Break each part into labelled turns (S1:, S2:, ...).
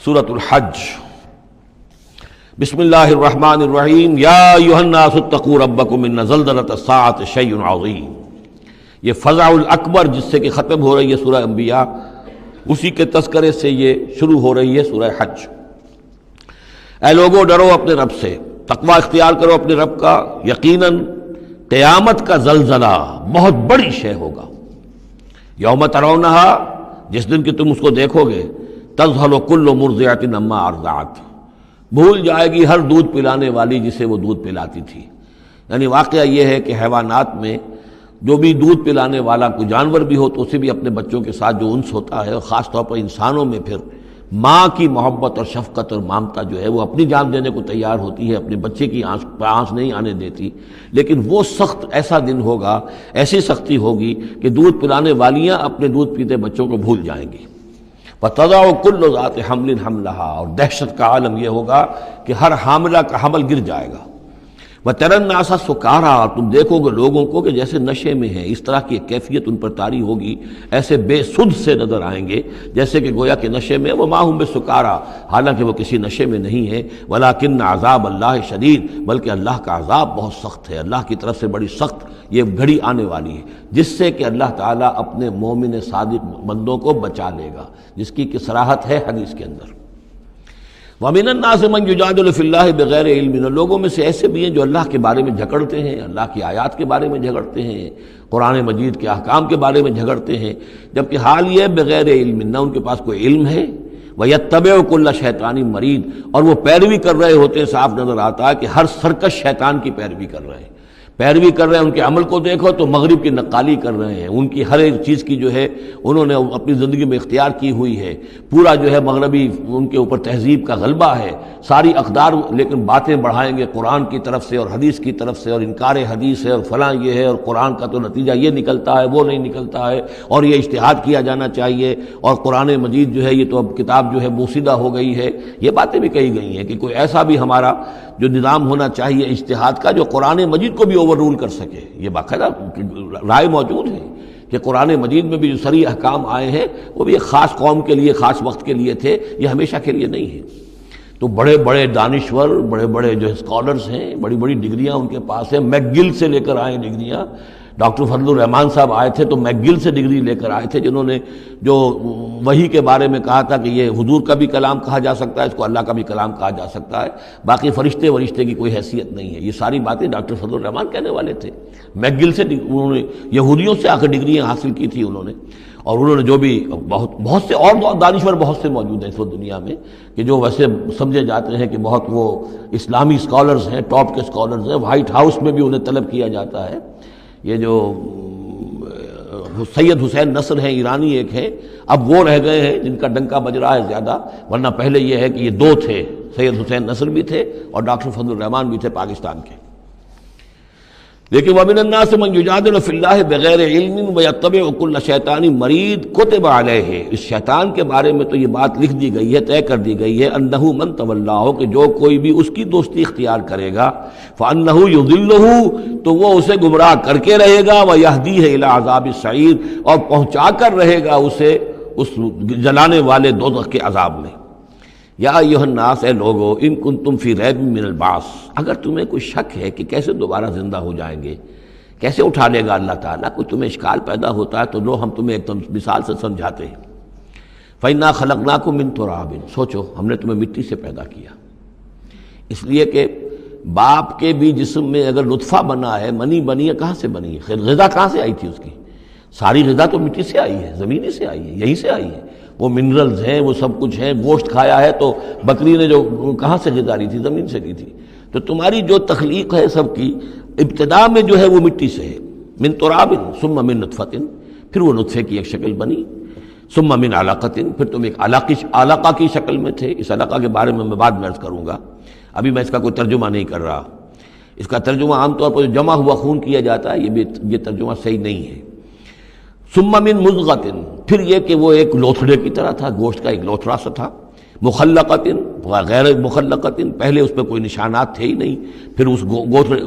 S1: سورۃ الحج۔ بسم اللہ الرحمن الرحیم۔ یا ایھا الناس اتقوا ربکم ان زلزلۃ الساعۃ شیء عظیم۔ یہ فزع الاکبر جس سے کہ ختم ہو رہی ہے سورہ انبیاء، اسی کے تذکرے سے یہ شروع ہو رہی ہے سورہ حج۔ اے لوگو ڈرو اپنے رب سے، تقوی اختیار کرو اپنے رب کا، یقیناً قیامت کا زلزلہ بہت بڑی شے ہوگا۔ یوم ترونہا، جس دن کہ تم اس کو دیکھو گے، تذہل کل مرضعۃ عما ارضعت، بھول جائے گی ہر دودھ پلانے والی جسے وہ دودھ پلاتی تھی۔ یعنی واقعہ یہ ہے کہ حیوانات میں جو بھی دودھ پلانے والا کوئی جانور بھی ہو تو اسے بھی اپنے بچوں کے ساتھ جو انس ہوتا ہے، اور خاص طور پر انسانوں میں پھر ماں کی محبت اور شفقت اور مامتا جو ہے وہ اپنی جان دینے کو تیار ہوتی ہے، اپنے بچے کی آنچ نہیں آنے دیتی۔ لیکن وہ سخت ایسا دن ہوگا، ایسی سختی ہوگی کہ دودھ پلانے والیاں اپنے دودھ پیتے بچوں کو بھول جائیں گی۔ وَتَضَعُ كُلُّ ذَاتِ حَمْلٍ حَمْلَهَا، اور دہشت کا عالم یہ ہوگا کہ ہر حاملہ کا حمل گر جائے گا۔ وَتَرَى النَّاسَ سُكَارَىٰ، تم دیکھو گے لوگوں کو کہ جیسے نشے میں ہیں، اس طرح کی ایک کیفیت ان پر طاری ہوگی، ایسے بے سدھ سے نظر آئیں گے جیسے کہ گویا کہ نشے میں، وَمَا هُم بِسُكَارَىٰ، حالانکہ وہ کسی نشے میں نہیں ہے، وَلَٰكِنَّ عَذَابَ اللَّهِ شَدِيدٌ، بلکہ اللہ کا عذاب بہت سخت ہے، اللہ کی طرف سے بڑی سخت یہ گھڑی آنے والی ہے، جس سے کہ اللہ تعالیٰ اپنے مومن صادق بندوں کو بچا لے گا، جس کی صراحت ہے حدیث کے اندر۔ وَمِنَ النَّاسِ مَن يُجَادِلُ فِي اللَّهِ بِغَيْرِ عِلْمٍ، لوگوں میں سے ایسے بھی ہیں جو اللہ کے بارے میں جھگڑتے ہیں، اللہ کی آیات کے بارے میں جھگڑتے ہیں، قرآن مجید کے احکام کے بارے میں جھگڑتے ہیں، جبکہ حال یہ بغیر علم، نہ ان کے پاس کوئی علم ہے، وَيَتَّبِعُ كُلَّ شَيْطَانٍ مَرِيدٍ، اور وہ پیروی کر رہے ہوتے ہیں، صاف نظر آتا ہے کہ ہر سرکش شیطان کی پیروی کر رہے ہیں، ان کے عمل کو دیکھو تو مغرب کی نقالی کر رہے ہیں، ان کی ہر ایک چیز کی جو ہے انہوں نے اپنی زندگی میں اختیار کی ہوئی ہے، پورا جو ہے مغربی ان کے اوپر تہذیب کا غلبہ ہے، ساری اقدار، لیکن باتیں بڑھائیں گے قرآن کی طرف سے اور حدیث کی طرف سے، اور انکار حدیث ہے اور فلاں یہ ہے، اور قرآن کا تو نتیجہ یہ نکلتا ہے، وہ نہیں نکلتا ہے، اور یہ اجتہاد کیا جانا چاہیے، اور قرآن مجید جو ہے یہ تو اب کتاب جو ہے بوسیدہ ہو گئی ہے۔ یہ باتیں بھی کہی گئی ہیں کہ کوئی ایسا بھی ہمارا جو نظام ہونا چاہیے اجتہاد کا جو قرآن مجید کو بھی اوور رول کر سکے۔ یہ باقاعدہ رائے موجود ہے کہ قرآن مجید میں بھی جو صریح احکام آئے ہیں وہ بھی ایک خاص قوم کے لیے، خاص وقت کے لیے تھے، یہ ہمیشہ کے لیے نہیں ہے۔ تو بڑے بڑے دانشور، بڑے بڑے جو اسکالرز ہیں، بڑی بڑی ڈگریاں ان کے پاس ہیں، میک گل سے لے کر آئے ڈگریاں۔ ڈاکٹر فضل الرحمان صاحب آئے تھے تو میک گل سے ڈگری لے کر آئے تھے، جنہوں نے جو وحی کے بارے میں کہا تھا کہ یہ حضور کا بھی کلام کہا جا سکتا ہے، اس کو اللہ کا بھی کلام کہا جا سکتا ہے، باقی فرشتے کی کوئی حیثیت نہیں ہے۔ یہ ساری باتیں ڈاکٹر فضل الرحمان کہنے والے تھے۔ میک گل سے انہوں نے یہودیوں سے آ کر ڈگریاں حاصل کی تھی انہوں نے، اور انہوں نے جو بھی بہت سے اور دانشور بہت سے موجود ہیں اس وقت دنیا میں کہ جو ویسے سمجھے جاتے ہیں کہ بہت وہ اسلامی اسکالرز ہیں، ٹاپ کے اسکالرز ہیں، وائٹ ہاؤس میں بھی انہیں طلب کیا جاتا ہے۔ یہ جو سید حسین نصر ہیں، ایرانی ایک ہیں، اب وہ رہ گئے ہیں جن کا ڈنکا بج رہا ہے زیادہ، ورنہ پہلے یہ ہے کہ یہ دو تھے، سید حسین نصر بھی تھے اور ڈاکٹر فضل الرحمان بھی تھے پاکستان کے۔ لیکن وَمِنَ النَّاسِ مَن يُجَادِلُ فِي اللَّهِ بِغَيْرِ عِلْمٍ وَيَتَّبِعُ كُلَّ شَيْطَانٍ مَرِيدٍ كُتِبَ عَلَيْهِ، اس شیطان کے بارے میں تو یہ بات لکھ دی گئی ہے، طے کر دی گئی ہے، أَنَّهُ مَن تَوَلَّاهُ، کہ جو کوئی بھی اس کی دوستی اختیار کرے گا، فَأَنَّهُ يُضِلُّهُ، تو وہ اسے گمراہ کر کے رہے گا، وَيَهْدِيهِ إِلَىٰ عَذَابِ السَّعِيرِ، اور پہنچا کر رہے گا اسے اس جلانے والے دوزخ کے عذاب میں۔ یا ایھا الناس، اے لوگو، ان کنتم فی ریب من البعث، اگر تمہیں کوئی شک ہے کہ کیسے دوبارہ زندہ ہو جائیں گے، کیسے اٹھا لے گا اللہ تعالیٰ، کوئی تمہیں اشکال پیدا ہوتا ہے تو لو ہم تمہیں ایک مثال سے سمجھاتے ہیں۔ فَإِنَّا خَلَقْنَاكُم مِّن تُرَابٍ، سوچو ہم نے تمہیں مٹی سے پیدا کیا، اس لیے کہ باپ کے بھی جسم میں اگر نطفہ بنا ہے، منی بنی ہے، کہاں سے بنی ہے؟ غذا کہاں سے آئی تھی اس کی؟ ساری غذا تو مٹی سے آئی ہے، زمین سے آئی ہے، یہیں سے آئی ہے، وہ منرلز ہیں، وہ سب کچھ ہیں، گوشت کھایا ہے تو بکری نے جو کہاں سے غذا لی تھی؟ زمین سے لی تھی۔ تو تمہاری جو تخلیق ہے سب کی ابتدا میں جو ہے وہ مٹی سے ہے، من تراب ثم من نطفۃ، پھر وہ نطفے کی ایک شکل بنی، ثم من علقۃ، پھر تم ایک علقہ کی شکل میں تھے۔ اس علقہ کے بارے میں بعد میں عرض کروں گا، ابھی میں اس کا کوئی ترجمہ نہیں کر رہا۔ اس کا ترجمہ عام طور پر جمع ہوا خون کیا جاتا ہے، یہ ترجمہ صحیح نہیں ہے۔ ثم من مضغۃ، پھر یہ کہ وہ ایک لوتھڑے کی طرح تھا، گوشت کا ایک لوتھڑا سا تھا، مخلقۃ غیر مخلقۃ، پہلے اس پہ کوئی نشانات تھے ہی نہیں، پھر اس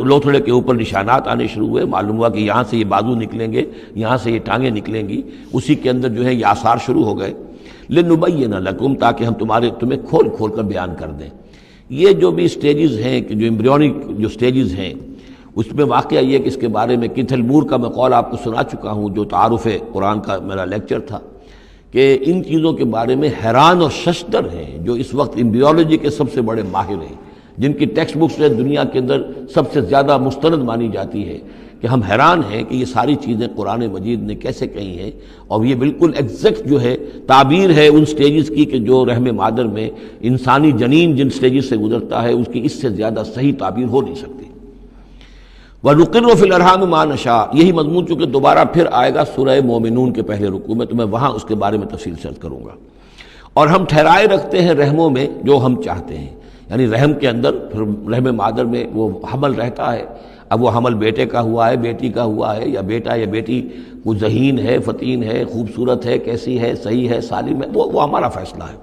S1: لوتھڑے کے اوپر نشانات آنے شروع ہوئے، معلوم ہوا کہ یہاں سے یہ بازو نکلیں گے، یہاں سے یہ ٹانگیں نکلیں گی، اسی کے اندر جو ہے یہ آثار شروع ہو گئے۔ لنبین لکم، تاکہ ہم تمہیں کھول کھول کر بیان کر دیں۔ یہ جو بھی سٹیجز ہیں کہ جو ایمبریونک جو سٹیجز ہیں، اس میں واقعہ یہ کہ اس کے بارے میں کیتھل مور کا میں قول آپ کو سنا چکا ہوں، جو تعارف قرآن کا میرا لیکچر تھا، کہ ان چیزوں کے بارے میں حیران اور ششدر ہیں جو اس وقت ایمبریولوجی کے سب سے بڑے ماہر ہیں، جن کی ٹیکسٹ بکس دنیا کے اندر سب سے زیادہ مستند مانی جاتی ہے، کہ ہم حیران ہیں کہ یہ ساری چیزیں قرآن مجید نے کیسے کہی ہیں، اور یہ بالکل ایگزیکٹ جو ہے تعبیر ہے ان سٹیجز کی کہ جو رحم مادر میں انسانی جنین جن سٹیجز سے گزرتا ہے اس کی اس سے زیادہ صحیح تعبیر ہو نہیں سکتی۔ وَنُقِرُّ فِي الْأَرْحَامِ مَا نَشَاءُ، یہی مضمون چونکہ دوبارہ پھر آئے گا سورہ مومنون کے پہلے رکوع میں، تو میں وہاں اس کے بارے میں تفصیل سے عرض کروں گا۔ اور ہم ٹھہرائے رکھتے ہیں رحموں میں جو ہم چاہتے ہیں، یعنی رحم کے اندر پھر رحم مادر میں وہ حمل رہتا ہے، اب وہ حمل بیٹے کا ہوا ہے، بیٹی کا ہوا ہے، یا بیٹا یا بیٹی وہ ذہین ہے، فتین ہے، خوبصورت ہے، کیسی ہے، صحیح ہے، سالم ہے، وہ ہمارا فیصلہ ہے۔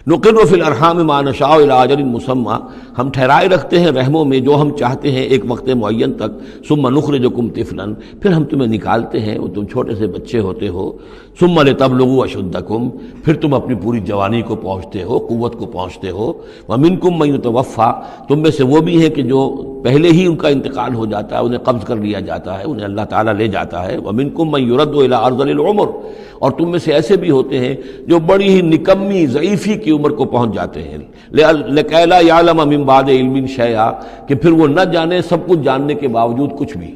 S1: نقر فی الارحام ما نشاء الی اجل مسمى، ہم ٹھہرائے رکھتے ہیں رحموں میں جو ہم چاہتے ہیں ایک وقت معین تک، ثم نخرجکم طفلا، پھر ہم تمہیں نکالتے ہیں اور تم چھوٹے سے بچے ہوتے ہو، ثم لتبلغوا اشدکم، پھر تم اپنی پوری جوانی کو پہنچتے ہو، قوت کو پہنچتے ہو، ومنکم من یتوفی، تم میں سے وہ بھی ہیں کہ جو پہلے ہی ان کا انتقال ہو جاتا ہے، انہیں قبض کر لیا جاتا ہے، انہیں اللہ تعالیٰ لے جاتا ہے، ومنکم من یرد الی ارذل العمر، اور تم میں سے ایسے بھی ہوتے ہیں جو بڑی ہی نکمی ضعیفی کی عمر کو پہنچ جاتے ہیں، لکئی لا یعلم من بعد علم شیئا، کہ پھر وہ نہ جانے سب کچھ جاننے کے باوجود کچھ بھی۔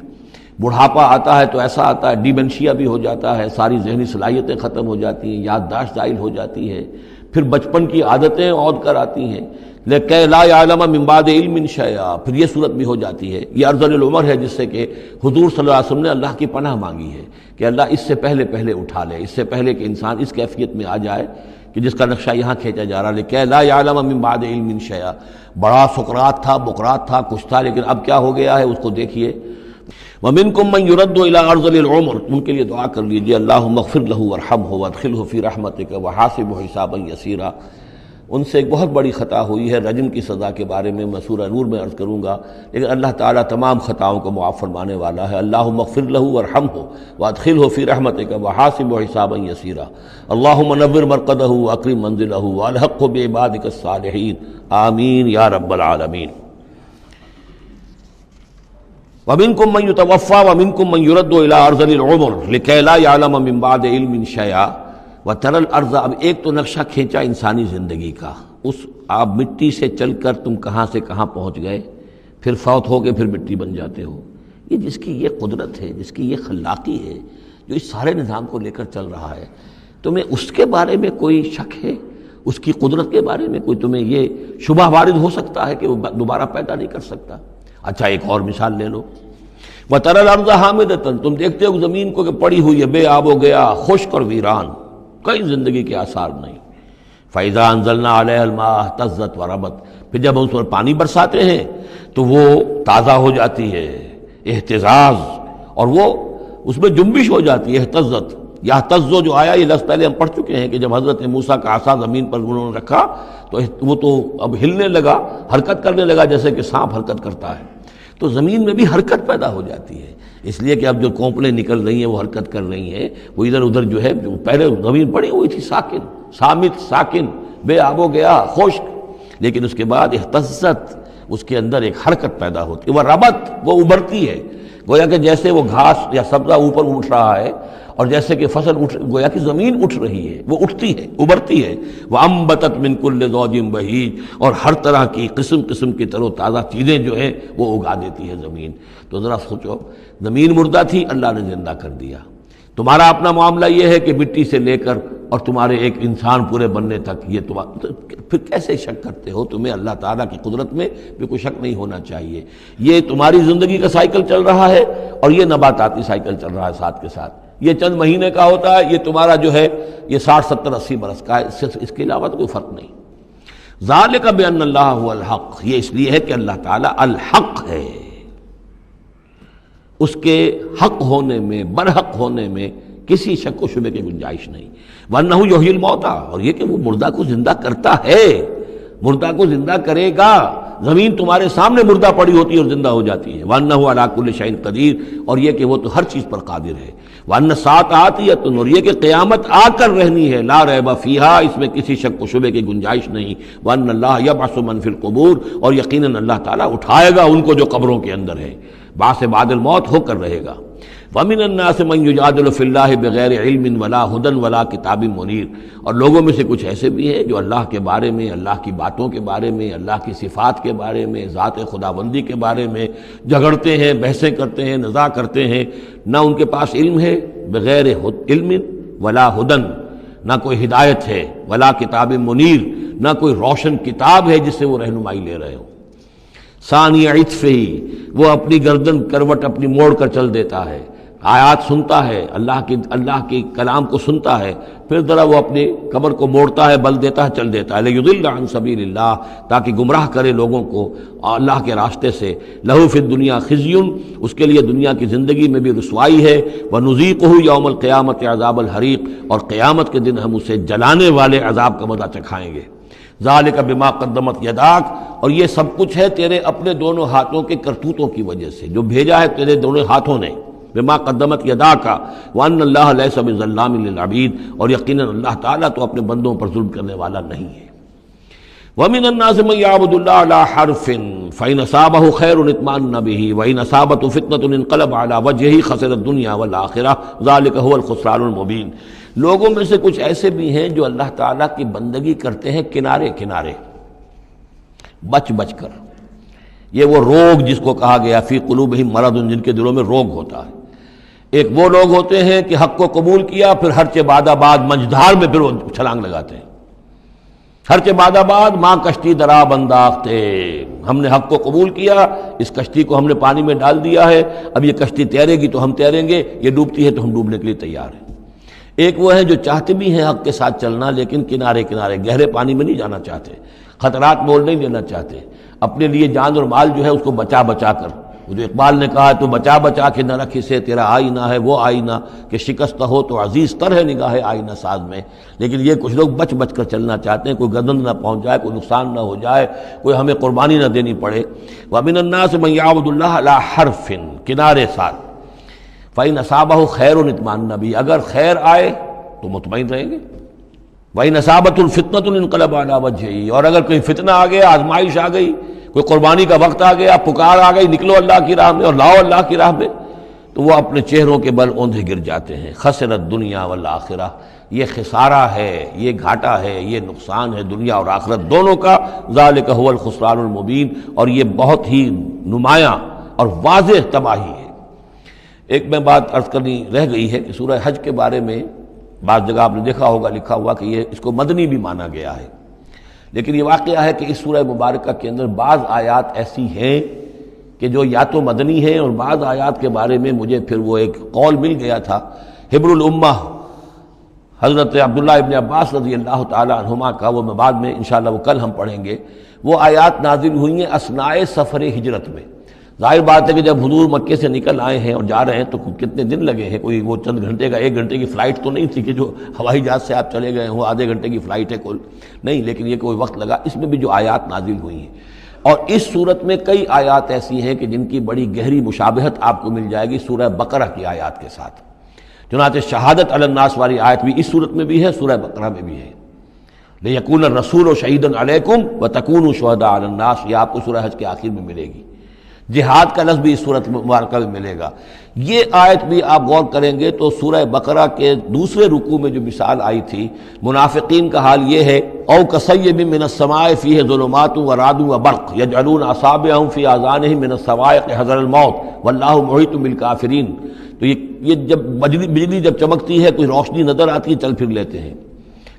S1: بڑھاپا آتا ہے تو ایسا آتا ہے، ڈیمنشیا بھی ہو جاتا ہے، ساری ذہنی صلاحیتیں ختم ہو جاتی ہیں، یادداشت زائل ہو جاتی ہے، پھر بچپن کی عادتیں عود کر آتی ہیں، لکئی لا یعلم من بعد علم شیئا، پھر یہ صورت بھی ہو جاتی ہے۔ یہ ارذل العمر ہے جس سے کہ حضور صلی اللہ علیہ وسلم نے اللہ کی پناہ مانگی ہے کہ اللہ اس سے پہلے اٹھا لے، اس سے پہلے کہ انسان اس کیفیت میں آ جائے کہ جس کا نقشہ یہاں کھینچا جا رہا ہے، لکئی لا یعلم من بعد علم شیئا۔ بڑا سقراط تھا، بقراط تھا، کچھ تھا، لیکن اب کیا ہو گیا ہے اس کو دیکھیے۔ وَمِنْكُمْ مَنْ يُرَدُّ إِلَىٰ أَرْذَلِ الْعُمُرِ، ان کے لیے دعا کر لیجیے، اللہم اغفر لہ وارحمہ وادخلہ فی رحمتک وحاسبہ حسابا یسیرا۔ ان سے ایک بہت بڑی خطا ہوئی ہے، رجم کی سزا کے بارے میں میں سورہ نور میں عرض کروں گا، لیکن اللہ تعالیٰ تمام خطاؤں کو معاف فرمانے والا ہے۔ اللہم اغفر لہ وارحمہ وادخلہ فی رحمتک وحاسبہ حسابا یسیرا، اللہم نور مرقدہ واکرم منزلہ والحقہ بعبادک الصالحین، آمین یا رب العالمین۔ وَمِنْكُمْ مَنْ يُتَوَفَّى وَمِنْكُمْ مَنْ يُرَدُّ إِلَىٰ أَرْذَلِ الْعُمُرِ لِكَيْ لَا يَعْلَمَ مِنْ بَعْدِ عِلْمٍ شَيْئًا وَتَرَى الْأَرْضَ، اب ایک تو نقشہ کھینچا انسانی زندگی کا، اس آپ مٹی سے چل کر تم کہاں سے کہاں پہنچ گئے، پھر فوت ہو کے پھر مٹی بن جاتے ہو۔ یہ جس کی یہ قدرت ہے، جس کی یہ خلاقی ہے، جو اس سارے نظام کو لے کر چل رہا ہے، تمہیں اس کے بارے میں کوئی شک ہے؟ اس کی قدرت کے بارے میں کوئی تمہیں یہ شبہ وارد ہو سکتا ہے کہ وہ دوبارہ پیدا نہیں کر سکتا؟ اچھا ایک اور مثال لے لو، وَتَرَى الْأَرْضَ حَامِدَةً، تم دیکھتے ہو زمین کو کہ پڑی ہوئی ہے، بے آب و گیا، خشک اور ویران، کئی زندگی کے آثار نہیں۔ فَإِذَا أَنزَلْنَا عَلَيْهَا الْمَاءَ اهْتَزَّتْ وَرَبَتْ، پھر جب ہم اس پر پانی برساتے ہیں تو وہ تازہ ہو جاتی ہے، اہتزاز، اور وہ اس میں جنبش ہو جاتی ہے، اہتزت۔ یہتزو جو آیا یہ لفظ پہلے ہم پڑھ چکے ہیں کہ جب حضرت موسیٰ کا عصا زمین پر انہوں نے رکھا تو وہ تو اب ہلنے لگا، حرکت کرنے لگا جیسے کہ سانپ حرکت کرتا ہے، تو زمین میں بھی حرکت پیدا ہو جاتی ہے، اس لیے کہ اب جو کونپلیں نکل رہی ہیں وہ حرکت کر رہی ہیں، وہ ادھر ادھر جو ہے، جو پہلے زمین پڑی ہوئی تھی ساکن، صامت، ساکن، بے آب و گیا، خشک، لیکن اس کے بعد اہتزت، اس کے اندر ایک حرکت پیدا ہوتی ہے، وہ ربت، وہ ابھرتی ہے، گویا کہ جیسے وہ گھاس یا سبزہ اوپر اٹھ رہا ہے، اور جیسے کہ فصل گویا کہ زمین اٹھ رہی ہے، وہ اٹھتی ہے، ابھرتی ہے، وَأَنبَتَتْ مِن كُلِّ زَوْجٍ بَهِيجٍ، اور ہر طرح کی قسم قسم کی تر و تازہ چیزیں جو ہیں وہ اگا دیتی ہے زمین۔ تو ذرا سوچو، زمین مردہ تھی، اللہ نے زندہ کر دیا۔ تمہارا اپنا معاملہ یہ ہے کہ مٹی سے لے کر اور تمہارے ایک انسان پورے بننے تک، یہ پھر کیسے شک کرتے ہو؟ تمہیں اللہ تعالیٰ کی قدرت میں بھی کوئی شک نہیں ہونا چاہیے۔ یہ تمہاری زندگی کا سائیکل چل رہا ہے اور یہ نباتاتی سائیکل چل رہا ہے ساتھ کے ساتھ، یہ چند مہینے کا ہوتا ہے، یہ تمہارا جو ہے یہ 60 70 80 برس کا ہے، اس کے علاوہ تو کوئی فرق نہیں۔ ذالک بان اللہ هو الحق، یہ اس لیے ہے کہ اللہ تعالیٰ الحق ہے، اس کے حق ہونے میں، برحق ہونے میں کسی شک و شبے کی گنجائش نہیں۔ وَأَنَّهُ يُحْيِي الْمَوْتَىٰ، اور یہ کہ وہ مردہ کو زندہ کرتا ہے، مردہ کو زندہ کرے گا، زمین تمہارے سامنے مردہ پڑی ہوتی ہے اور زندہ ہو جاتی ہے، وَأَنَّهُ عَلَىٰ كُلِّ شَيْءٍ قدیر، اور یہ کہ وہ تو ہر چیز پر قادر ہے، وَأَنَّ السَّاعَةَ آتِيَةٌ، اور یہ کہ قیامت آ کر رہنی ہے، لا ریب فیہا، اس میں کسی شک و شبے کی گنجائش نہیں، وَأَنَّ اللَّهَ يَبْعَثُ مَن فِي الْقُبُورِ، اور یقیناً اللہ تعالیٰ اٹھائے گا ان کو جو قبروں کے اندر ہے، بعث بعد الموت ہو کر رہے گا۔ وَمِنَ النَّاسِ مَن يُجَادِلُ فِي اللَّهِ بِغَيْرِ عِلْمٍ وَلَا هُدًى وَلَا كِتَابٍ مُنِيرٍ، اور لوگوں میں سے کچھ ایسے بھی ہیں جو اللہ کے بارے میں، اللہ کی باتوں کے بارے میں، اللہ کی صفات کے بارے میں، ذات خداوندی کے بارے میں جھگڑتے ہیں، بحثیں کرتے ہیں، نزاع کرتے ہیں، نہ ان کے پاس علم ہے، بغیر علم ولا ہدن، نہ کوئی ہدایت ہے، ولا کتاب منیر، نہ کوئی روشن کتاب ہے جس سے وہ رہنمائی لے رہے ہوں۔ ثانی عطفہ، وہ اپنی گردن کروٹ اپنی موڑ کر چل دیتا ہے، آیات سنتا ہے، اللہ کی کلام کو سنتا ہے، پھر ذرا وہ اپنی کمر کو موڑتا ہے، بل دیتا ہے، چل دیتا ہے، لیضل عن سبیل اللہ، تاکہ گمراہ کرے لوگوں کو اللہ کے راستے سے۔ لہ فی الدنیا خزی، اس کے لیے دنیا کی زندگی میں بھی رسوائی ہے، ونذیقہ یوم القیامت عذاب الحریق، اور قیامت کے دن ہم اسے جلانے والے عذاب کا مزہ چکھائیں گے۔ ذالک بما قدمت یداک، اور یہ سب کچھ ہے تیرے اپنے دونوں ہاتھوں کے کرتوتوں کی وجہ سے، جو بھیجا ہے تیرے دونوں ہاتھوں نے، بما قدمت یداک، وان اللہ لیس بظلام للعبید، اور یقیناً اللہ تعالیٰ تو اپنے بندوں پر ظلم کرنے والا نہیں ہے۔ ومن الناس من يعبد الله على حرف فإن أصابه خير اطمأن به وإن أصابته فتنة انقلب على وجهه خسر الدنيا والآخرة ذلك هو الخسران المبين، لوگوں میں سے کچھ ایسے بھی ہیں جو اللہ تعالیٰ کی بندگی کرتے ہیں کنارے کنارے، بچ بچ کر۔ یہ وہ روگ جس کو کہا گیا فی قلوبہم مرض، جن کے دلوں میں روگ ہوتا ہے۔ ایک وہ لوگ ہوتے ہیں کہ حق کو قبول کیا، پھر ہر چہ بعد آباد منجدھار میں پھر وہ چھلانگ لگاتے ہیں، ہر چہ بعد آباد ماں کشتی دراب انداختے، ہم نے حق کو قبول کیا، اس کشتی کو ہم نے پانی میں ڈال دیا ہے، اب یہ کشتی تیرے گی تو ہم تیریں گے، یہ ڈوبتی ہے تو ہم ڈوبنے کے لیے تیار ہیں۔ ایک وہ ہیں جو چاہتے بھی ہیں حق کے ساتھ چلنا، لیکن کنارے کنارے گہرے پانی میں نہیں جانا چاہتے، خطرات مول نہیں لینا چاہتے، اپنے لیے جان اور مال جو ہے اس کو بچا بچا کر، وہ جو اقبال نے کہا تو بچا بچا کے نہ رکھ اسے، تیرا آئینہ ہے وہ آئینہ کہ شکست ہو تو عزیز تر ہے نگاہ آئینہ ساز میں۔ لیکن یہ کچھ لوگ بچ بچ کر چلنا چاہتے ہیں، کوئی گردن نہ پہنچ جائے، کوئی نقصان نہ ہو جائے، کوئی ہمیں قربانی نہ دینی پڑے۔ وَمِنَ النَّاسِ مَن يَعْبُدُ اللَّهَ عَلَىٰ حَرْفٍ، کنارے ساتھ، فَإِنْ أَصَابَهُ خَيْرٌ اطْمَأَنَّ بِهِ، اگر خیر آئے تو مطمئن رہیں گے، وَإِنْ أَصَابَتْهُ الْفِتْنَةُ انقلب عَلَىٰ وَجْهِهِ، اور اگر کوئی فتنہ آ گیا، آزمائش آ گئی، کوئی قربانی کا وقت آ گیا، پکار آ گئی، نکلو اللہ کی راہ میں اور لاؤ اللہ کی راہ میں، تو وہ اپنے چہروں کے بل اوندھے گر جاتے ہیں۔ خسرت دنیا والآخرہ، یہ خسارہ ہے، یہ گھاٹا ہے، یہ نقصان ہے دنیا اور آخرت دونوں کا۔ ذالک هو الخسران المبین، اور یہ بہت ہی نمایاں اور واضح تباہی ہے۔ ایک میں بات عرض کرنی رہ گئی ہے کہ سورہ حج کے بارے میں بعض جگہ آپ نے دیکھا ہوگا لکھا ہوا کہ یہ اس کو مدنی بھی مانا گیا ہے، لیکن یہ واقعہ ہے کہ اس سورہ مبارکہ کے اندر بعض آیات ایسی ہیں کہ جو یا تو مدنی ہیں، اور بعض آیات کے بارے میں مجھے پھر وہ ایک قول مل گیا تھا حبر الامہ حضرت عبداللہ ابن عباس رضی اللہ تعالی عنہما کا، وہ میں بعد میں انشاءاللہ وہ کل ہم پڑھیں گے۔ وہ آیات نازل ہوئی ہیں اثناء سفر ہجرت میں۔ ظاہر بات ہے کہ جب حضور مکے سے نکل آئے ہیں اور جا رہے ہیں تو کتنے دن لگے ہیں، کوئی وہ چند گھنٹے کا، 1 گھنٹے کی فلائٹ تو نہیں تھی کہ جو ہوائی جہاز سے آپ چلے گئے ہوں، آدھے گھنٹے کی فلائٹ ہے کل، نہیں، لیکن یہ کوئی وقت لگا۔ اس میں بھی جو آیات نازل ہوئی ہیں، اور اس صورت میں کئی آیات ایسی ہیں کہ جن کی بڑی گہری مشابہت آپ کو مل جائے گی سورہ بقرہ کی آیات کے ساتھ۔ چنانچہ شہادت علی الناس والی آیت بھی اس صورت میں بھی ہے، سورہ بقرہ میں بھی ہے، لیکون الرسول شہیدا علیکم وتکونوا شہداء علی الناس، یہ آپ کو سورہ حج کے آخر میں ملے گی۔ جہاد کا لفظ بھی اس صورت مبارکہ میں ملے گا۔ یہ آیت بھی آپ غور کریں گے تو سورہ بقرہ کے دوسرے رکوع میں جو مثال آئی تھی منافقین کا حال یہ ہے، او کصیب من السماء فیہ ظلمات ورعد وبرق یجعلون اصابعهم فی آذانهم من الصواعق حذر الموت واللہ محیط بالکافرین، تو یہ جب بجلی جب چمکتی ہے، کوئی روشنی نظر آتی ہے، چل پھر لیتے ہیں،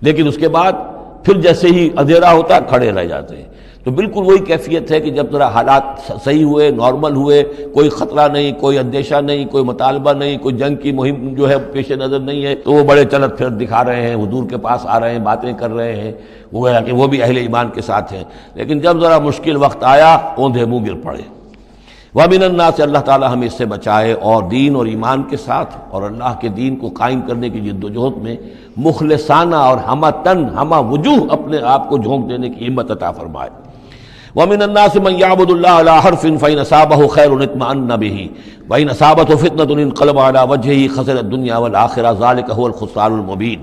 S1: لیکن اس کے بعد پھر جیسے ہی اندھیرا ہوتا ہے کھڑے رہ جاتے ہیں۔ تو بالکل وہی کیفیت ہے کہ جب ذرا حالات صحیح ہوئے، نارمل ہوئے، کوئی خطرہ نہیں، کوئی اندیشہ نہیں، کوئی مطالبہ نہیں، کوئی جنگ کی مہم جو ہے پیش نظر نہیں ہے، تو وہ بڑے چلت پھر دکھا رہے ہیں، حضور کے پاس آ رہے ہیں، باتیں کر رہے ہیں، گویا کہ وہ بھی اہل ایمان کے ساتھ ہیں، لیکن جب ذرا مشکل وقت آیا اوندھے منہ گر پڑے۔ وَمِنَ النَّاسِ، اللہ تعالی ہمیں اس سے بچائے، اور دین اور ایمان کے ساتھ اور اللہ کے دین کو قائم کرنے کی جد و جہد میں مخلصانہ اور ہمہ تن ہمہ وجوہ اپنے آپ کو جھونک دینے کی ہمت عطا فرمائے۔ وَمِنَ النَّاسِ مَن يَعْبُدُ اللَّهَ عَلَىٰ حَرْفٍ فَإِنْ أَصَابَهُ خَيْرٌ اطْمَأَنَّ بِهِ وَإِنْ أَصَابَتْهُ فِتْنَةٌ انقلب عَلَىٰ وَجْهِهِ خَسِرَ الدُّنْيَا وَالْآخِرَةَ ذَلِكَ هُوَ الْخُسْرَانُ الْمُبِينُ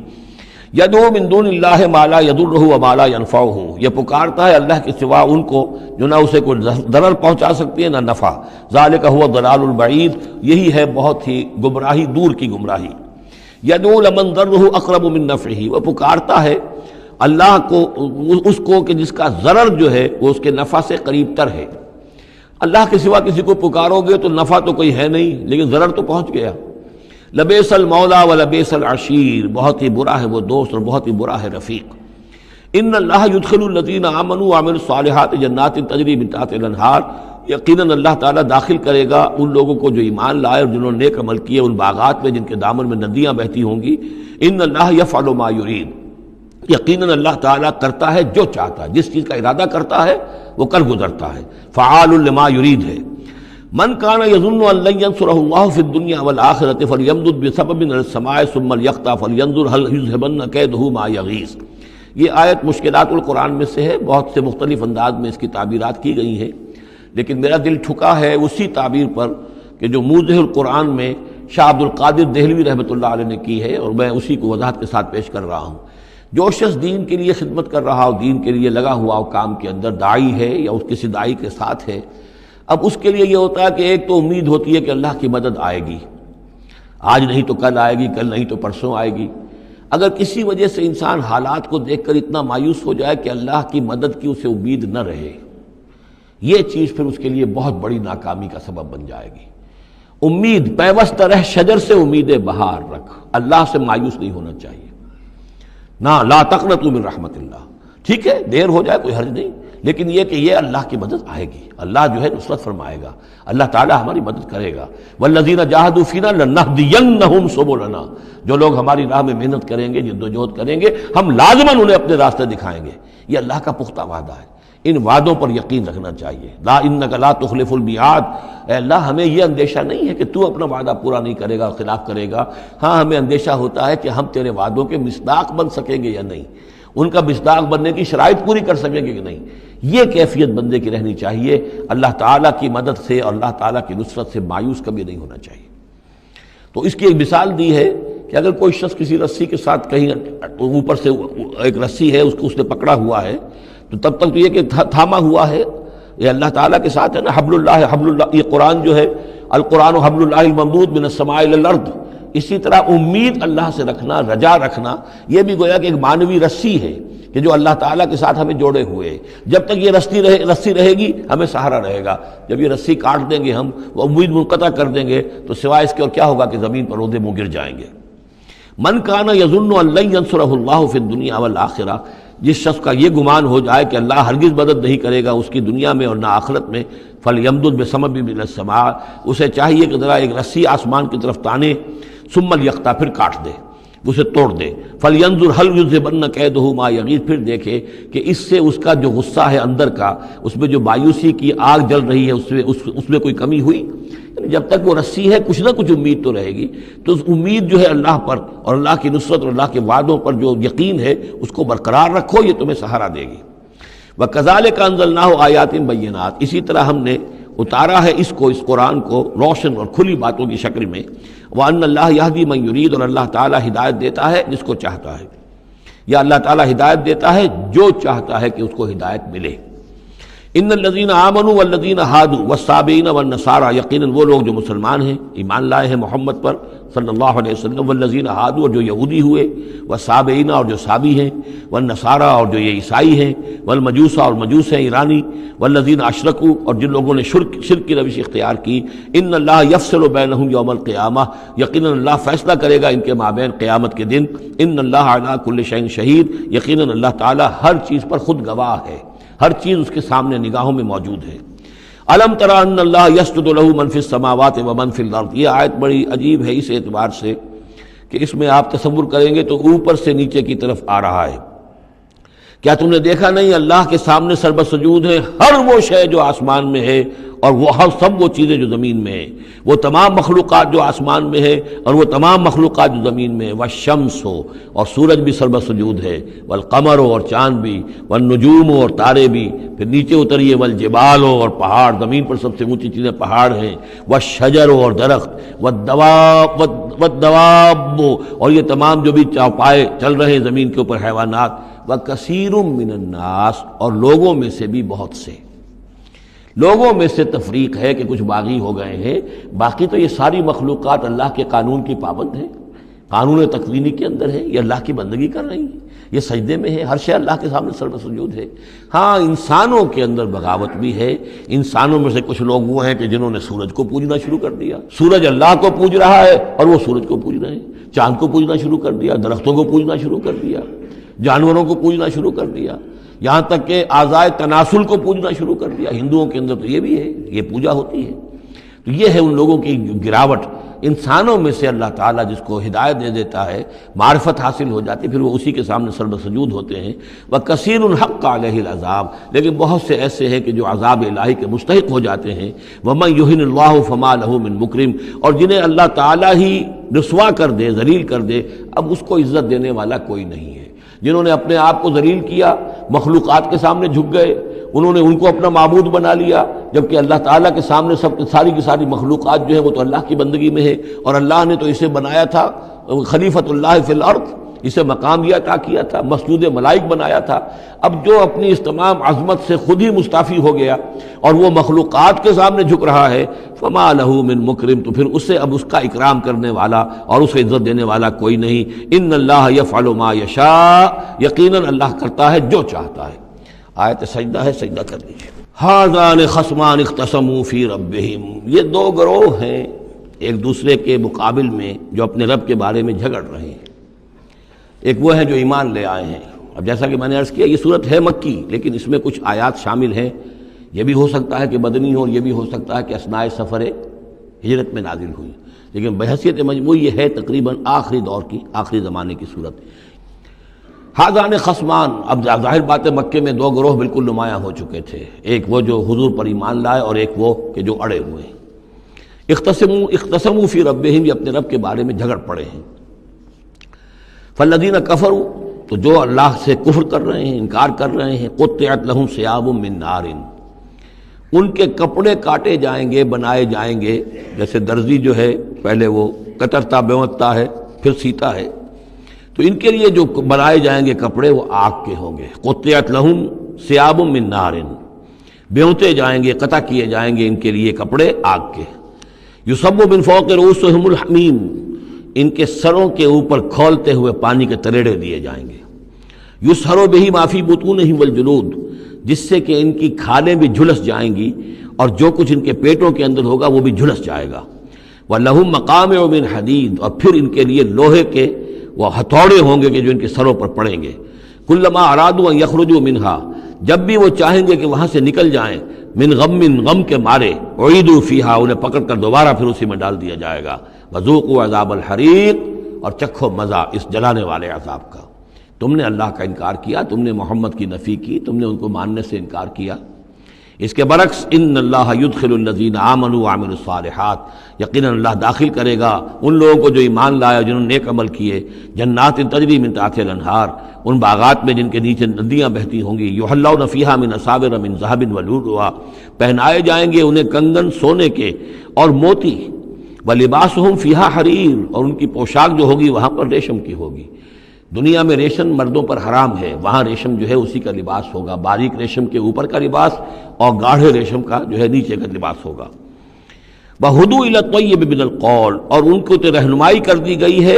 S1: يَدْعُو مِن دُونِ اللَّهِ مَا لَا يَضُرُّهُ وَمَا لَا يَنفَعُهُ، یہ پکارتا ہے اللہ کے سوا ان کو جو نہ اسے کوئی ضرر پہنچا سکتی ہے نہ نفع، ذَلِكَ هُوَ الضَّلَالُ الْبَعِيدُ، یہی ہے بہت ہی گمراہی، دور کی گمراہی۔ يَدْعُو لَمَن ضَرُّهُ أَقْرَبُ مِن نَفْعِهِ، وہ پکارتا ہے اللہ کو، اس کو کہ جس کا ضرر جو ہے وہ اس کے نفع سے قریب تر ہے۔ اللہ کے سوا کسی کو پکارو گے تو نفع تو کوئی ہے نہیں، لیکن ضرر تو پہنچ گیا۔ لبیس المولا و لبیس العشیر، بہت ہی برا ہے وہ دوست اور بہت ہی برا ہے رفیق۔ ان اللہ یدخل الذین آمنوا وعملوا الصالحات جنات تجری من تحتها الانہار، یقیناً اللہ تعالیٰ داخل کرے گا ان لوگوں کو جو ایمان لائے اور جنہوں نے نیک عمل کیے ان باغات میں جن کے دامن میں ندیاں بہتی ہوں گی۔ ان اللہ یفعل ما یرید، یقیناً اللہ تعالیٰ کرتا ہے جو چاہتا ہے، جس چیز کا ارادہ کرتا ہے وہ کر گزرتا ہے، فعال لما یرید ہے۔ من کان یظن ان لن ینصرہ اللہ فی الدنیا والآخرۃ فلیمدد بسبب من السماء ثم لیقطع فلینظر هل یذهبن کیدہ ما یغیظ۔ یہ آیت مشکلات القرآن میں سے ہے، بہت سے مختلف انداز میں اس کی تعبیرات کی گئی ہیں، لیکن میرا دل ٹھکا ہے اسی تعبیر پر کہ جو موضح القرآن میں شاہ عبد القادر دہلوی رحمۃ اللہ علیہ نے کی ہے، اور میں اسی کو وضاحت کے ساتھ پیش کر رہا ہوں۔ جو شخص دین کے لیے خدمت کر رہا ہو، دین کے لیے لگا ہوا ہو کام کے اندر، داعی ہے یا اس کسی داعی کے ساتھ ہے، اب اس کے لیے یہ ہوتا ہے کہ ایک تو امید ہوتی ہے کہ اللہ کی مدد آئے گی، آج نہیں تو کل آئے گی، کل نہیں تو پرسوں آئے گی۔ اگر کسی وجہ سے انسان حالات کو دیکھ کر اتنا مایوس ہو جائے کہ اللہ کی مدد کی اسے امید نہ رہے، یہ چیز پھر اس کے لیے بہت بڑی ناکامی کا سبب بن جائے گی۔ امید پیوست رہ شجر سے امید بہار رکھ، اللہ سے مایوس نہیں ہونا چاہیے۔ نہ لا تقنطوا من رحمت اللہ، ٹھیک ہے دیر ہو جائے کوئی حرج نہیں، لیکن یہ کہ یہ اللہ کی مدد آئے گی، اللہ جو ہے نصرت فرمائے گا، اللہ تعالیٰ ہماری مدد کرے گا۔ والذین جاہدوا فینا لنہدینہم سبلنا، جو لوگ ہماری راہ میں محنت کریں گے، جدوجہد کریں گے، ہم لازماً انہیں اپنے راستے دکھائیں گے۔ یہ اللہ کا پختہ وعدہ ہے، ان وعدوں پر یقین رکھنا چاہیے۔ لا انک لا تخلف المیعاد، اے اللہ ہمیں یہ اندیشہ نہیں ہے کہ تو اپنا وعدہ پورا نہیں کرے گا، خلاف کرے گا، ہاں ہمیں اندیشہ ہوتا ہے کہ ہم تیرے وعدوں کے مصداق بن سکیں گے یا نہیں، ان کا مصداق بننے کی شرائط پوری کر سکیں گے کہ نہیں۔ یہ کیفیت بندے کی رہنی چاہیے، اللہ تعالیٰ کی مدد سے اور اللہ تعالیٰ کی نصرت سے مایوس کبھی نہیں ہونا چاہیے۔ تو اس کی ایک مثال دی ہے کہ اگر کوئی شخص کسی رسی کے ساتھ کہیں اوپر سے ایک رسی ہے اس نے پکڑا ہوا ہے، تو تب تک تو یہ کہ تھاما ہوا ہے، یہ اللہ تعالیٰ کے ساتھ ہے نا، حبل اللہ، یہ قرآن جو ہے القرآن حبل اللہ الممدود من السماء الی الارض، اسی طرح امید اللہ سے رکھنا، رجا رکھنا، یہ بھی گویا کہ ایک معنوی رسی ہے کہ جو اللہ تعالیٰ کے ساتھ ہمیں جوڑے ہوئے ہے۔ جب تک یہ رسی رہے گی ہمیں سہارا رہے گا، جب یہ رسی کاٹ دیں گے ہم، وہ امید منقطع کر دیں گے، تو سوائے اس کے اور کیا ہوگا کہ زمین پر رودے منہ گر جائیں گے۔ من کان یظن ان لن ینصرہ اللہ فی الدنیا والآخرہ، جس شخص کا یہ گمان ہو جائے کہ اللہ ہرگز مدد نہیں کرے گا اس کی دنیا میں اور نہ آخرت میں، فلیمدد بسبب من السماء، اسے چاہیے کہ ذرا ایک رسی آسمان کی طرف تانے، ثم لیقطع، پھر کاٹ دے، اسے توڑ دے، فلینظر هل یذهبن کیدہ ما یغیظ، پھر دیکھے کہ اس سے اس کا جو غصہ ہے اندر کا، اس میں جو مایوسی کی آگ جل رہی ہے اس میں کوئی کمی ہوئی۔ یعنی جب تک وہ رسی ہے کچھ نہ کچھ امید تو رہے گی، تو اس امید جو ہے اللہ پر اور اللہ کی نصرت اور اللہ کے وعدوں پر جو یقین ہے اس کو برقرار رکھو، یہ تمہیں سہارا دے گی۔ وَكَذَلِكَ أَنزَلْنَاهُ آيَاتٍ بَيِّنَاتٍ، اسی طرح ہم نے اتارا ہے اس قرآن کو روشن اور کھلی باتوں کی شکل میں۔ وَأَنَّ اللَّهَ يَهْدِي مَن يُرِيدُ، اور اللہ تعالیٰ ہدایت دیتا ہے جس کو چاہتا ہے، یا اللہ تعالیٰ ہدایت دیتا ہے جو چاہتا ہے کہ اس کو ہدایت ملے۔ ان الذین آمنوا والذین ہادوا والصابئین والنصارى، یقیناً وہ لوگ جو مسلمان ہیں، ایمان لائے ہیں محمد پر صلی اللہ علیہ وسلم، والذین ہادوا، اور جو یہودی ہوئے، والصابئین، اور جو صابی ہیں، والنصارى، اور جو یہ عیسائی ہیں، والمجوس، اور مجوس ہیں ایرانی، والذین اشرکوا، اور جن لوگوں نے شرک کی روش اختیار کی، ان اللہ یفصل بینہم یوم القیامہ، یقیناً اللہ فیصلہ کرے گا ان کے مابین قیامت کے دن۔ ان اللہ علی کل شیء شہید، یقیناً اللہ تعالیٰ ہر چیز پر خود گواہ ہے، ہر چیز اس کے سامنے نگاہوں میں موجود ہے۔ الم تری ان اللہ یسجد لہ من فی السماوات ومن فی الارض، یہ آیت بڑی عجیب ہے اس اعتبار سے کہ اس میں آپ تصور کریں گے تو اوپر سے نیچے کی طرف آ رہا ہے کیا تم نے دیکھا نہیں اللہ کے سامنے سربسجود ہے ہر وہ شے جو آسمان میں ہے اور وہ سب وہ چیزیں جو زمین میں ہیں، وہ تمام مخلوقات جو آسمان میں ہے اور وہ تمام مخلوقات جو زمین میں ہے، والشمس ہو اور سورج بھی سربسجود ہے، والقمر ہو اور چاند بھی، والنجوم ہو اور تارے بھی، پھر نیچے اتریے والجبال ہو اور پہاڑ، زمین پر سب سے اونچی چیزیں پہاڑ ہیں، والشجر ہو اور درخت، والدواب اور یہ تمام جو بھی چوپائے چل رہے ہیں زمین کے اوپر حیوانات، وَكَثِيرٌ مِّنَ النَّاسِ اور لوگوں میں سے بھی بہت سے، لوگوں میں سے تفریق ہے کہ کچھ باغی ہو گئے ہیں، باقی تو یہ ساری مخلوقات اللہ کے قانون کی پابند ہیں، قانون تکوینی کے اندر ہے، یہ اللہ کی بندگی کر رہی ہیں، یہ سجدے میں ہے، ہر شے اللہ کے سامنے سربسجود ہے۔ ہاں انسانوں کے اندر بغاوت بھی ہے، انسانوں میں سے کچھ لوگ وہ ہیں کہ جنہوں نے سورج کو پوجنا شروع کر دیا، سورج اللہ کو پوج رہا ہے اور وہ سورج کو پوج رہے ہیں، چاند کو پوجنا شروع کر دیا، درختوں کو پوجنا شروع کر دیا، جانوروں کو پوجنا شروع کر دیا، یہاں تک کہ اعضائے تناسل کو پوجنا شروع کر دیا۔ ہندوؤں کے اندر تو یہ بھی ہے، یہ پوجا ہوتی ہے۔ تو یہ ہے ان لوگوں کی گراوٹ۔ انسانوں میں سے اللہ تعالیٰ جس کو ہدایت دے دیتا ہے، معرفت حاصل ہو جاتی، پھر وہ اسی کے سامنے سربسجود ہوتے ہیں۔ وَكَثِيرٌ حَقَّ عَلَيْهِ الْعَذَابُ لیکن بہت سے ایسے ہیں کہ جو عذاب الہی کے مستحق ہو جاتے ہیں۔ وَمَن يُهِنِ اللَّهُ فَمَا لَهُ مِن مُكْرِمٍ اور جنہیں اللہ تعالیٰ ہی رسوا کر دے، ذلیل کر دے، اب اس کو عزت دینے والا کوئی نہیں ہے۔ جنہوں نے اپنے آپ کو ذلیل کیا، مخلوقات کے سامنے جھک گئے، انہوں نے ان کو اپنا معبود بنا لیا، جبکہ اللہ تعالیٰ کے سامنے ساری کی ساری مخلوقات جو ہے وہ تو اللہ کی بندگی میں ہے، اور اللہ نے تو اسے بنایا تھا خلیفۃ اللہ فی الارض، اسے مقام یہ عطا کیا تھا، مسجود ملائک بنایا تھا۔ اب جو اپنی اس تمام عظمت سے خود ہی مستعفی ہو گیا اور وہ مخلوقات کے سامنے جھک رہا ہے، فما لہ من مکرم تو پھر اسے اب اس کا اکرام کرنے والا اور اسے عزت دینے والا کوئی نہیں۔ ان اللہ یفعل ما یشاء یقیناً اللہ کرتا ہے جو چاہتا ہے۔ آیت سجدہ ہے، سجدہ کر لیجیے۔ ھذان خصمان اختصموا فی ربہم یہ دو گروہ ہیں ایک دوسرے کے مقابل میں جو اپنے رب کے بارے میں جھگڑ رہے ہیں۔ ایک وہ ہے جو ایمان لے آئے ہیں۔ اب جیسا کہ میں نے عرض کیا یہ صورت ہے مکی، لیکن اس میں کچھ آیات شامل ہیں، یہ بھی ہو سکتا ہے کہ مدنی ہو، اور یہ بھی ہو سکتا ہے کہ اثناء سفر ہجرت میں نازل ہوئی، لیکن بحیثیت مجموعی یہ ہے تقریباً آخری دور کی، آخری زمانے کی صورت۔ ھذان خصمان اب ظاہر بات ہے مکے میں دو گروہ بالکل نمایاں ہو چکے تھے، ایک وہ جو حضور پر ایمان لائے اور ایک وہ کہ جو اڑے ہوئے ہیں۔ اختصموا فی ربہم یہ اپنے رب کے بارے میں جھگڑ پڑے ہیں۔ فالذین کفروا تو جو اللہ سے کفر کر رہے ہیں، انکار کر رہے ہیں، قطعت لہم ثیاب من نار ان کے کپڑے کاٹے جائیں گے، بنائے جائیں گے، جیسے درزی جو ہے پہلے وہ کترتا بیوتتا ہے پھر سیتا ہے، تو ان کے لیے جو بنائے جائیں گے کپڑے وہ آگ کے ہوں گے۔ قطعت لہم ثیاب من نار بیوتے جائیں گے، قطع کیے جائیں گے ان کے لیے کپڑے آگ کے۔ یصب من فوق رؤوسہم الحمیم ان کے سروں کے اوپر کھولتے ہوئے پانی کے تریڑے دیے جائیں گے۔ یسحر بہ ما فی بطونہم والجلود جس سے کہ ان کی کھالیں بھی جھلس جائیں گی اور جو کچھ ان کے پیٹوں کے اندر ہوگا وہ بھی جھلس جائے گا۔ وَلَهُم مَّقَامِعُ مِنْ حَدِيدٍ اور پھر ان کے لیے لوہے کے وہ ہتھوڑے ہوں گے کہ جو ان کے سروں پر پڑیں گے۔ كُلَّمَا أَرَادُوا أَن يَخْرُجُوا مِنْهَا جب بھی وہ چاہیں گے کہ وہاں سے نکل جائیں، من غم کے مارے، اعیدوا فیہا انہیں پکڑ کر دوبارہ پھر اسی میں ڈال دیا جائے گا۔ وذوقوا عذاب الحریق اور چکھو مزہ اس جلانے والے عذاب کا۔ تم نے اللہ کا انکار کیا، تم نے محمد کی نفی کی، تم نے ان کو ماننے سے انکار کیا۔ اس کے برعکس ان اللہ یدخل الذین آمنوا وعملوا الصالحات یقیناً اللہ داخل کرے گا ان لوگوں کو جو ایمان لائے جنہوں نے نیک عمل کیے، جنات تجری من تحتها الانہار ان باغات میں جن کے نیچے ندیاں بہتی ہوں گی، یحلون فیہا من اساور من ذہب ولؤلؤا پہنائے جائیں گے انہیں کنگن سونے کے اور موتی، ولباسہم فیہا حریر اور ان کی پوشاک جو ہوگی وہاں پر ریشم کی ہوگی۔ دنیا میں ریشم مردوں پر حرام ہے، وہاں ریشم جو ہے اسی کا لباس ہوگا، باریک ریشم کے اوپر کا لباس اور گاڑھے ریشم کا جو ہے نیچے کا لباس ہوگا۔ وَہُدُوا إِلَى الطَّيِّبِ مِنَ الْقَوْلِ اور ان کو تو رہنمائی کر دی گئی ہے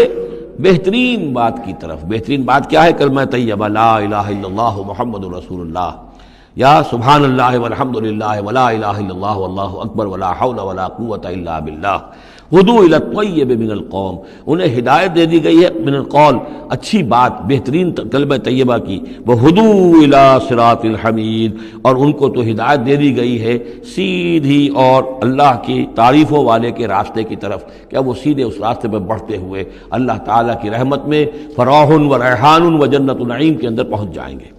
S1: بہترین بات کی طرف۔ بہترین بات کیا ہے؟ کلمہ طیبہ لا الہ الا اللہ محمد رسول اللہ، یا سبحان اللہ والحمد للہ ولا الہ الا اللہ واللہ اکبر ولا حول ولا قوۃ الا باللہ۔ ہدوا الی الطیب من القول انہیں ہدایت دے دی گئی ہے من القول اچھی بات بہترین کلمہ طیبہ کی، وہدوا الی صراط الحمید اور ان کو تو ہدایت دے دی گئی ہے سیدھی اور اللہ کی تعریفوں والے کے راستے کی طرف، کیا وہ سیدھے اس راستے پہ بڑھتے ہوئے اللہ تعالیٰ کی رحمت میں فراح و ریحان و جنت النعیم کے اندر پہنچ جائیں گے۔